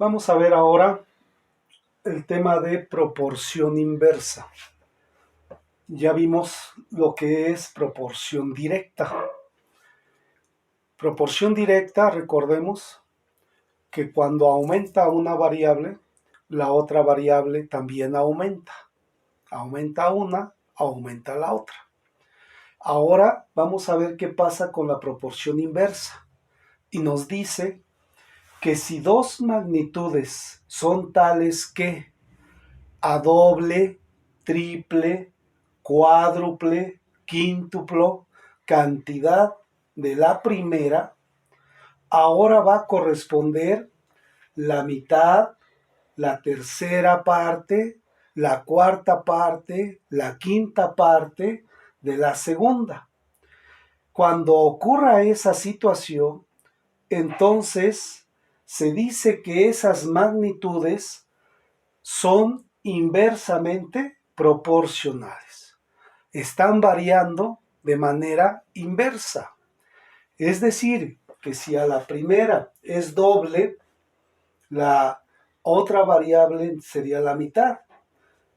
Vamos a ver ahora el tema de proporción inversa. Ya vimos lo que es proporción directa. Proporción directa, recordemos que cuando aumenta una variable, la otra variable también aumenta. Aumenta una, aumenta la otra. Ahora vamos a ver qué pasa con la proporción inversa. Y nos dice que si dos magnitudes son tales que a doble, triple, cuádruple, quíntuplo cantidad de la primera, ahora va a corresponder la mitad, la tercera parte, la cuarta parte, la quinta parte de la segunda. Cuando ocurra esa situación, entonces se dice que esas magnitudes son inversamente proporcionales. Están variando de manera inversa. Es decir, que si a la primera es doble, la otra variable sería la mitad.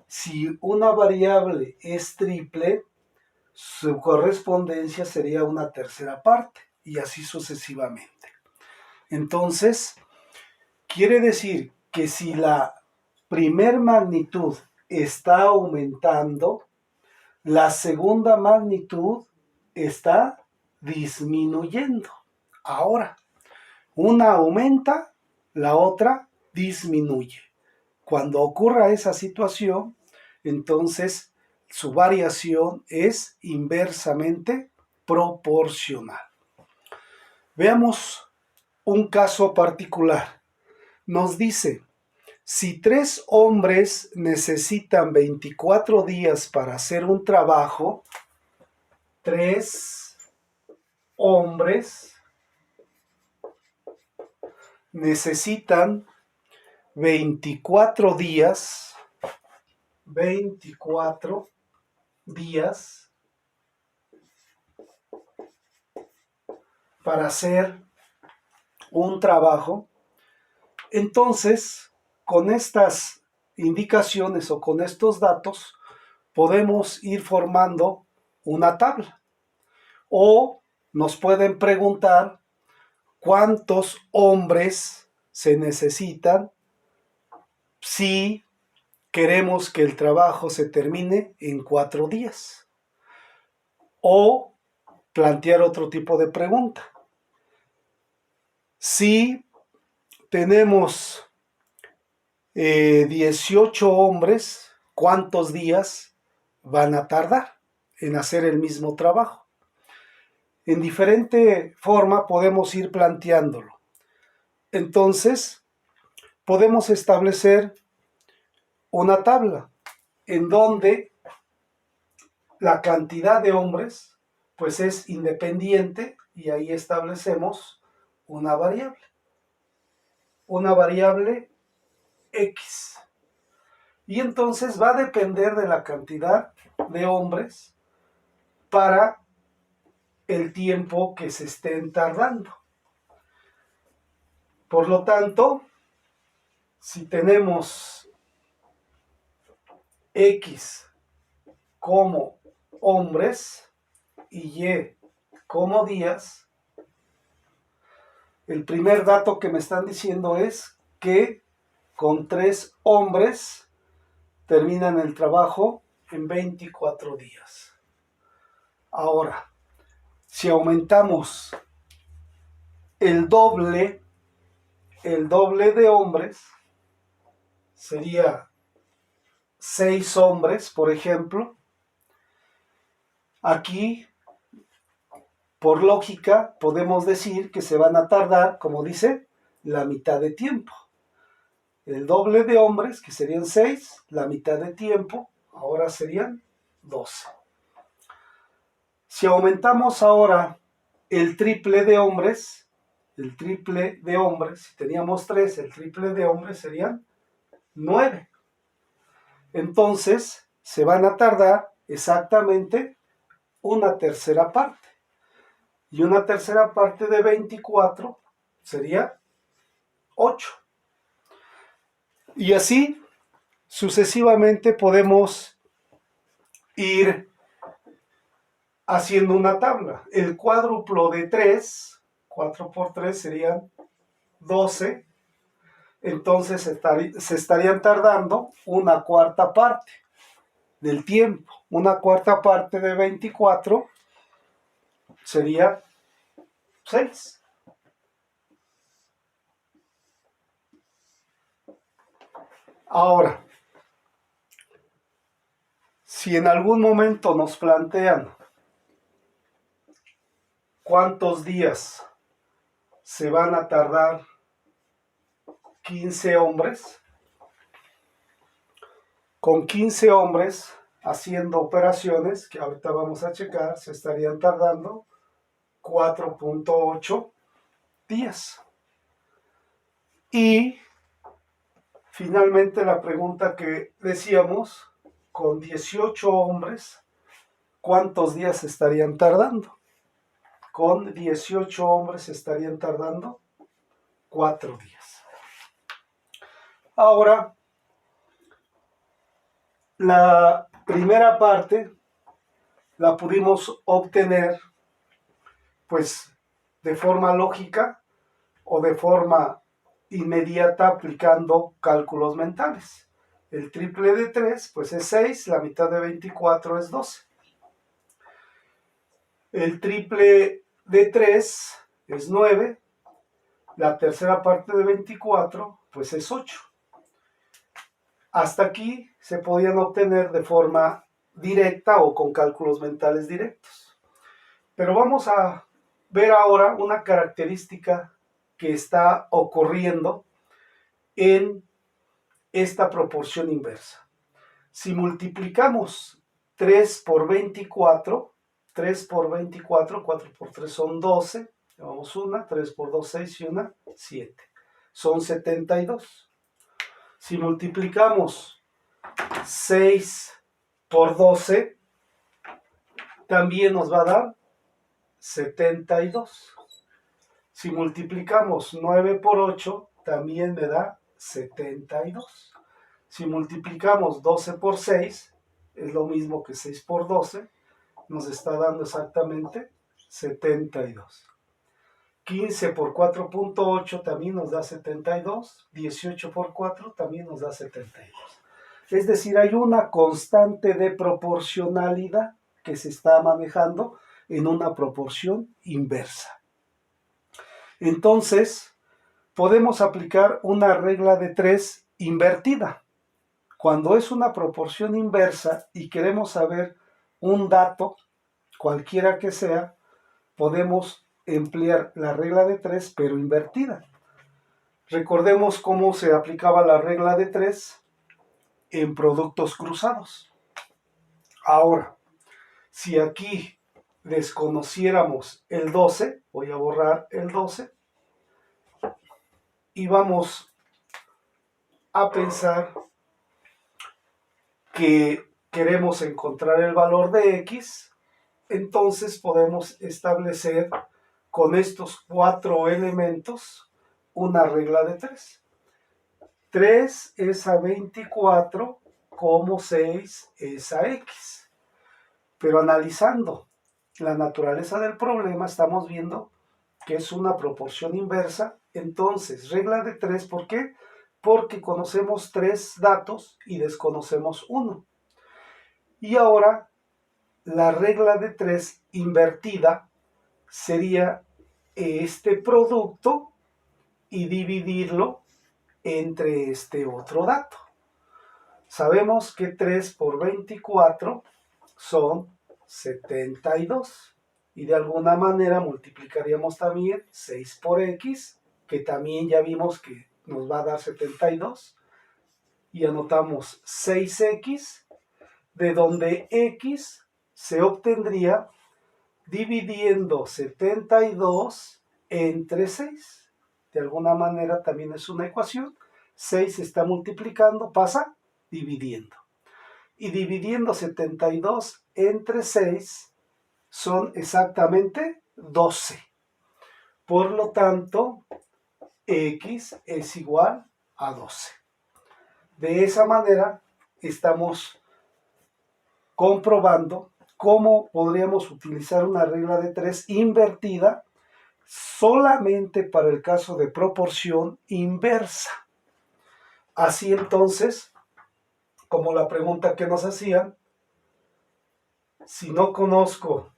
Si una variable es triple, su correspondencia sería una tercera parte, y así sucesivamente. Entonces, quiere decir que si la primer magnitud está aumentando, la segunda magnitud está disminuyendo. Ahora, una aumenta, la otra disminuye. Cuando ocurra esa situación, entonces su variación es inversamente proporcional. Veamos un caso particular. Nos dice, si 3 hombres necesitan 24 días para hacer un trabajo, 3 hombres necesitan 24 días para hacer un trabajo. Entonces, con estas indicaciones o con estos datos, podemos ir formando una tabla. O nos pueden preguntar cuántos hombres se necesitan si queremos que el trabajo se termine en 4 días. O plantear otro tipo de pregunta. Si tenemos 18 hombres, ¿cuántos días van a tardar en hacer el mismo trabajo? En diferente forma podemos ir planteándolo. Entonces, podemos establecer una tabla en donde la cantidad de hombres pues es independiente, y ahí establecemos una variable X. Y entonces va a depender de la cantidad de hombres para el tiempo que se estén tardando. Por lo tanto, si tenemos X como hombres y Y como días, el primer dato que me están diciendo es que con 3 hombres terminan el trabajo en 24 días. Ahora, si aumentamos el doble de hombres, sería 6 hombres, por ejemplo. Aquí, por lógica, podemos decir que se van a tardar, como dice, la mitad de tiempo. El doble de hombres, que serían 6, la mitad de tiempo, ahora serían 12. Si aumentamos ahora el triple de hombres, si teníamos 3, el triple de hombres serían 9. Entonces, se van a tardar exactamente una tercera parte. Y una tercera parte de 24 sería 8. Y así sucesivamente podemos ir haciendo una tabla. El cuádruplo de 3, 4 por 3 serían 12. Entonces se estarían tardando una cuarta parte del tiempo. Una cuarta parte de 24 sería 6. Ahora, si en algún momento nos plantean cuántos días se van a tardar 15 hombres, con 15 hombres haciendo operaciones, que ahorita vamos a checar, se estarían tardando 4.8 días. Y finalmente la pregunta que decíamos, con 18 hombres, ¿cuántos días estarían tardando? Con 18 hombres estarían tardando 4 días. Ahora, la primera parte la pudimos obtener pues de forma lógica o de forma inmediata aplicando cálculos mentales. El triple de 3 pues es 6, la mitad de 24 es 12. El triple de 3 es 9, la tercera parte de 24 pues es 8. Hasta aquí se podían obtener de forma directa o con cálculos mentales directos. Pero vamos a ver ahora una característica que está ocurriendo en esta proporción inversa. Si multiplicamos 3 por 24, 3 por 24, 4 por 3 son 12, llevamos una, 3 por 2, 6 y una, 7. Son 72. Si multiplicamos 6 por 12, también nos va a dar 72. Si multiplicamos 9 por 8, también me da 72. Si multiplicamos 12 por 6, es lo mismo que 6 por 12, nos está dando exactamente 72. 15 por 4.8 también nos da 72. 18 por 4 también nos da 72. Es decir, hay una constante de proporcionalidad que se está manejando en una proporción inversa. Entonces, podemos aplicar una regla de 3 invertida. Cuando es una proporción inversa y queremos saber un dato, cualquiera que sea, podemos emplear la regla de 3 pero invertida. Recordemos cómo se aplicaba la regla de 3 en productos cruzados. Ahora, si aquí desconociéramos el 12, voy a borrar el 12, y vamos a pensar que queremos encontrar el valor de x, entonces podemos establecer con estos 4 elementos una regla de 3. 3 es a 24 como 6 es a x. Pero analizando la naturaleza del problema, estamos viendo que es una proporción inversa. Entonces, regla de 3, ¿por qué? Porque conocemos 3 datos y desconocemos 1. Y ahora, la regla de 3 invertida sería este producto y dividirlo entre este otro dato. Sabemos que 3 por 24 son 72. Y de alguna manera multiplicaríamos también 6 por x, que también ya vimos que nos va a dar 72. Y anotamos 6x, de donde x se obtendría dividiendo 72 entre 6. De alguna manera también es una ecuación. 6 se está multiplicando, pasa dividiendo. Y dividiendo 72 entre 6 son exactamente 12. Por lo tanto, x es igual a 12. De esa manera estamos comprobando cómo podríamos utilizar una regla de 3 invertida solamente para el caso de proporción inversa. Así entonces, como la pregunta que nos hacían, si no conozco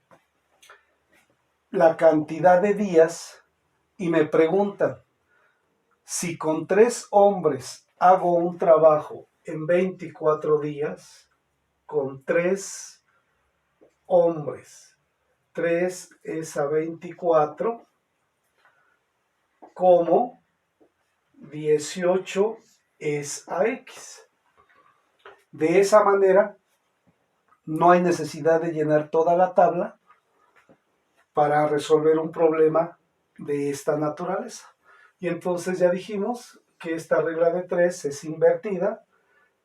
la cantidad de días y me preguntan si con 3 hombres hago un trabajo en 24 días, con 3 hombres, 3 es a 24, como 18 es a X. De esa manera, no hay necesidad de llenar toda la tabla para resolver un problema de esta naturaleza. Y entonces ya dijimos que esta regla de 3 es invertida.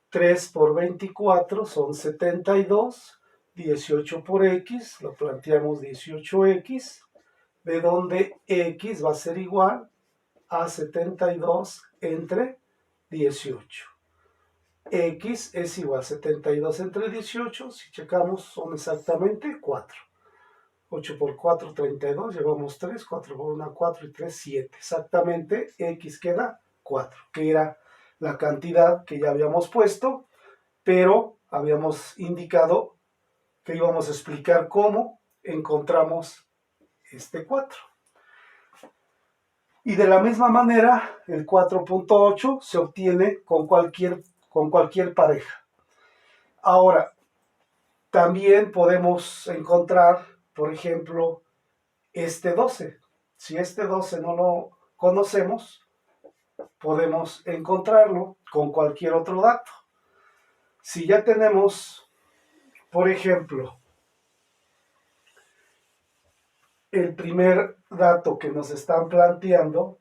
3 por 24 son 72, 18 por X, lo planteamos 18X, de donde X va a ser igual a 72 entre 18. X es igual a 72 entre 18, si checamos son exactamente 4. 8 por 4, 32, llevamos 3, 4 por 1, 4 y 3, 7. Exactamente, X queda 4, que era la cantidad que ya habíamos puesto, pero habíamos indicado que íbamos a explicar cómo encontramos este 4. Y de la misma manera, el 4.8 se obtiene con cualquier pareja. Ahora, también podemos encontrar, por ejemplo, este 12. Si este 12 no lo conocemos, podemos encontrarlo con cualquier otro dato. Si ya tenemos, por ejemplo, el primer dato que nos están planteando,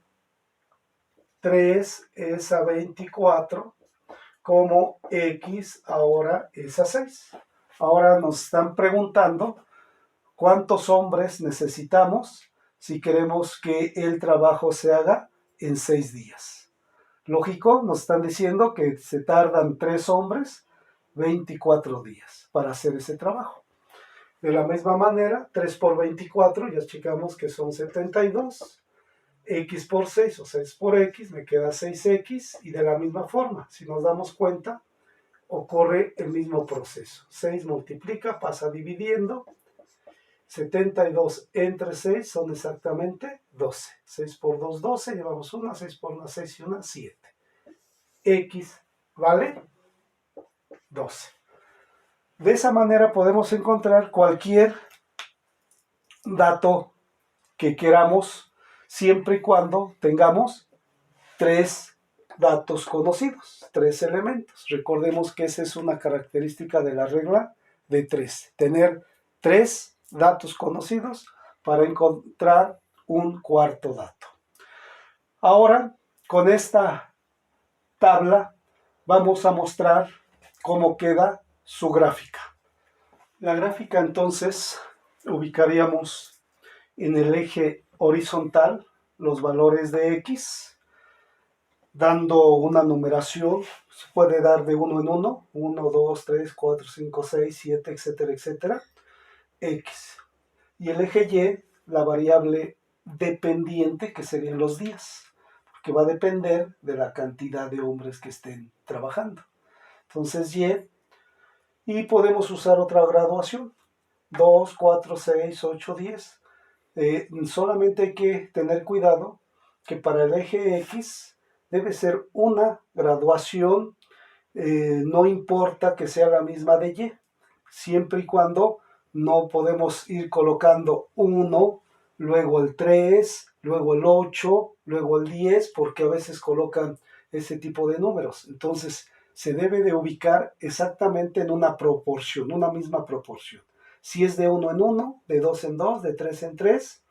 3 es a 24, como X ahora es a 6. Ahora nos están preguntando cuántos hombres necesitamos si queremos que el trabajo se haga en 6 días. Lógico, nos están diciendo que se tardan 3 hombres 24 días para hacer ese trabajo. De la misma manera, 3 por 24, ya checamos que son 72. X por 6 o 6 por X, me queda 6X. Y de la misma forma, si nos damos cuenta, ocurre el mismo proceso. 6 multiplica, pasa dividiendo. 72 entre 6 son exactamente 12. 6 por 2, 12. Llevamos 1, 6 por 1, 6 y 1, 7. X vale 12. De esa manera podemos encontrar cualquier dato que queramos, siempre y cuando tengamos 3 datos conocidos, 3 elementos. Recordemos que esa es una característica de la regla de 3, tener 3 datos conocidos para encontrar un cuarto dato. Ahora, con esta tabla, vamos a mostrar cómo queda su gráfica. La gráfica entonces ubicaríamos en el eje horizontal los valores de X, dando una numeración, se puede dar de 1 en 1, 1, 2, 3, 4, 5, 6, 7, etcétera, etcétera, X. Y el eje Y, la variable dependiente, que serían los días, porque va a depender de la cantidad de hombres que estén trabajando. Entonces y podemos usar otra graduación, 2, 4, 6, 8, 10. Solamente hay que tener cuidado que para el eje X debe ser una graduación, no importa que sea la misma de Y, siempre y cuando no podemos ir colocando 1, luego el 3, luego el 8, luego el 10, porque a veces colocan ese tipo de números. Entonces se debe de ubicar exactamente en una proporción, una misma proporción. Si es de 1 en 1, de 2 en 2, de 3 en 3,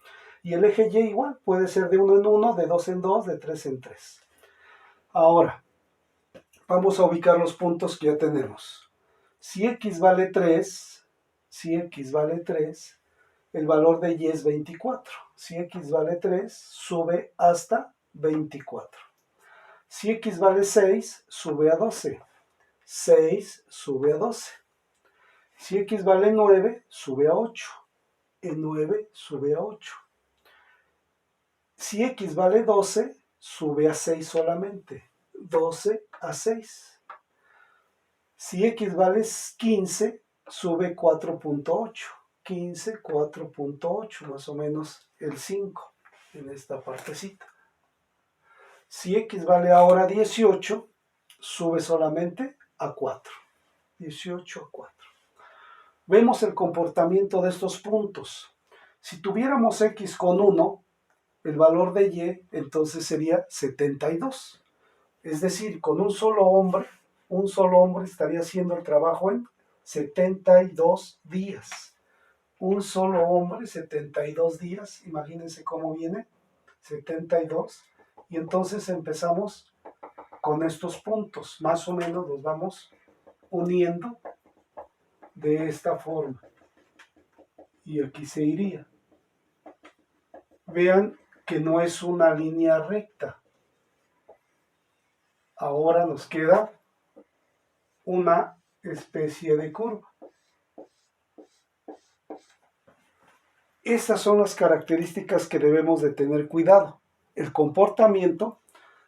y el eje Y igual, puede ser de 1 en 1, de 2 en 2, de 3 en 3. Ahora, vamos a ubicar los puntos que ya tenemos. Si X vale 3, el valor de Y es 24. Si X vale 3, sube hasta 24. Si x vale 6, sube a 12. 6 sube a 12. Si x vale 9, sube a 8. El 9 sube a 8. Si x vale 12, sube a 6 solamente. 12 a 6. Si x vale 15, sube 4.8. 15, 4.8, más o menos el 5 en esta partecita. Si x vale ahora 18, sube solamente a 4. 18 a 4. Vemos el comportamiento de estos puntos. Si tuviéramos x con 1, el valor de y entonces sería 72. Es decir, con un solo hombre estaría haciendo el trabajo en 72 días. Un solo hombre, 72 días, imagínense cómo viene, 72. Y entonces empezamos con estos puntos, más o menos los vamos uniendo de esta forma. Y aquí se iría. Vean que no es una línea recta. Ahora nos queda una especie de curva. Estas son las características que debemos de tener cuidado. El comportamiento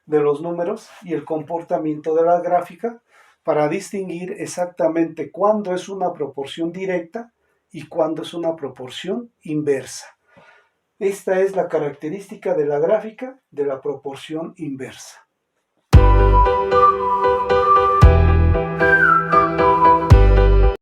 de los números y el comportamiento de la gráfica para distinguir exactamente cuándo es una proporción directa y cuándo es una proporción inversa. Esta es la característica de la gráfica de la proporción inversa.